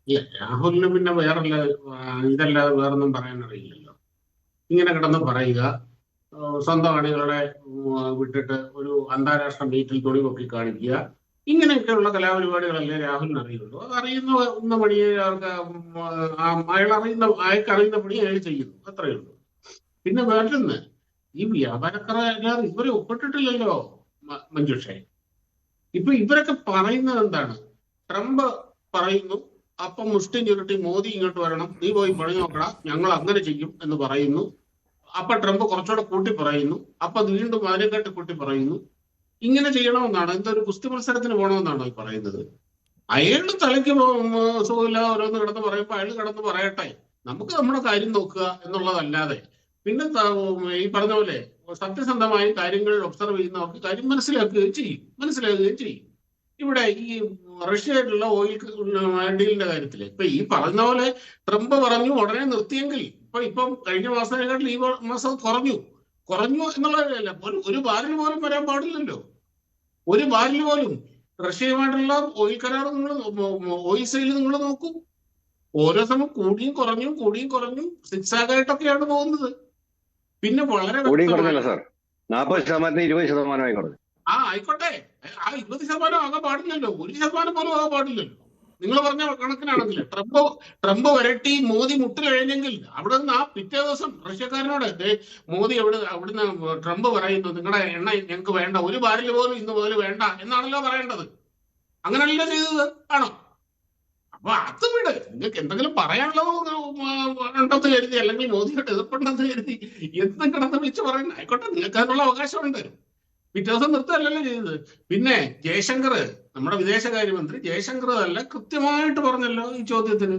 ഇല്ല, രാഹുലിന് പിന്നെ വേറല്ല, ഇതല്ലാതെ വേറൊന്നും പറയാൻ അറിയില്ലല്ലോ. ഇങ്ങനെ കിടന്ന് പറയുക, സ്വന്തം അണികളെ വിട്ടിട്ട് ഒരു അന്താരാഷ്ട്ര മീറ്റിൽ തുണി പൊക്കി കാണിക്കുക, ഇങ്ങനെയൊക്കെയുള്ള കലാപരിപാടികളല്ലേ രാഹുലിന് അറിയുള്ളൂ. അത് അറിയുന്ന പണിയെ അയാൾക്ക് അറിയുന്ന പണി അയാൾ ചെയ്യുന്നു, അത്രയേ ഉള്ളൂ. പിന്നെ വേറൊന്ന്, ഈ വ്യാപാരക്കാരെ ഇവരെ ഒപ്പിട്ടിട്ടില്ലല്ലോ മഞ്ജുഷേ. ഇപ്പൊ ഇവരൊക്കെ പറയുന്നത് എന്താണ്? ട്രംപ് പറയുന്നു, അപ്പം മുഷ്ടി ചുരുട്ടി മോദി ഇങ്ങോട്ട് വരണം, നീ പോയി പണി നോക്കടാ, ഞങ്ങൾ അങ്ങനെ ചെയ്യും എന്ന് പറയുന്നു. അപ്പൊ ട്രംപ് കുറച്ചുകൂടെ കൂട്ടി പറയുന്നു, അപ്പൊ വീണ്ടും അതിനെക്കാട്ട് കൂട്ടി പറയുന്നു. ഇങ്ങനെ ചെയ്യണമെന്നാണ്, എന്തൊരു കുസ്തി മത്സരത്തിന് പോകണമെന്നാണോ ഈ പറയുന്നത്? അയാളുടെ തലയ്ക്ക് സുഖമില്ല ഓരോന്ന് കിടന്ന് പറയുമ്പോൾ അയാൾ കിടന്ന് പറയട്ടെ, നമുക്ക് നമ്മുടെ കാര്യം നോക്കുക എന്നുള്ളതല്ലാതെ. പിന്നെ ഈ പറഞ്ഞ പോലെ സത്യസന്ധമായി കാര്യങ്ങൾ ഒബ്സർവ് ചെയ്യുന്നവർക്ക് കാര്യം മനസ്സിലാക്കുകയും ചെയ്യും. ഇവിടെ ഈ റഷ്യയിലുള്ള ഓയിൽ ഡീലിന്റെ കാര്യത്തില് ഇപ്പൊ ഈ പറഞ്ഞ പോലെ ട്രംപ് പറഞ്ഞു ഉടനെ നിർത്തിയെങ്കിൽ ഇപ്പം കഴിഞ്ഞ മാസത്തെക്കാട്ടിൽ ഈ മാസം കുറഞ്ഞു എന്നുള്ളതല്ല. ഒരു ബാരൽ പോലും വരാൻ പാടില്ലല്ലോ, ഒരു ബാരൽ പോലും. റഷ്യയുമായിട്ടുള്ള ഓയിൽ കരാർ ഓയിൽ സെയിൽ നിങ്ങൾ നോക്കൂ, ഓരോ സമയം കൂടിയും കുറഞ്ഞും സിക്സാഗായിട്ടൊക്കെയാണ് പോകുന്നത്. പിന്നെ വളരെ വ്യക്തമായി സാർ 40% 20% കുറഞ്ഞു. ആയിക്കോട്ടെ, ആ 20% ആകാൻ പാടില്ലല്ലോ, 1% പോലും ആകാൻ പാടില്ലല്ലോ. നിങ്ങൾ പറഞ്ഞ കണക്കിനാണെങ്കിൽ ട്രംപ് വരട്ടി മോദി മുട്ട് കഴിഞ്ഞെങ്കിൽ അവിടെ നിന്ന് ആ പിറ്റേ ദിവസം റഷ്യക്കാരനോട് മോദി അവിടുന്ന് ട്രംപ് പറയുന്നു, നിങ്ങളുടെ എണ്ണ ഞങ്ങൾക്ക് വേണ്ട, ഒരു ബാരൽ പോലും ഇന്ന് മുതൽ വേണ്ട എന്നാണല്ലോ പറയേണ്ടത്. അങ്ങനെയല്ലോ ചെയ്തത് ആണോ? അപ്പൊ അത് വിട്, നിങ്ങൾക്ക് എന്തെങ്കിലും പറയാനുള്ളത് ഉണ്ടെന്ന് കരുതി, അല്ലെങ്കിൽ മോദിയോട് എതിർപ്പുണ്ടെന്ന് കരുതി എന്തും കിടന്ന് വിളിച്ച് പറയണ്ട. ആയിക്കോട്ടെ, നിങ്ങൾക്ക് അതിനുള്ള അവകാശമുണ്ട്. പിറ്റേ ദിവസം നിർത്തല്ലല്ലോ ചെയ്തത്. പിന്നെ ജയശങ്കർ, നമ്മുടെ വിദേശകാര്യമന്ത്രി ജയശങ്കർ അല്ല കൃത്യമായിട്ട് പറഞ്ഞല്ലോ ഈ ചോദ്യത്തിന്.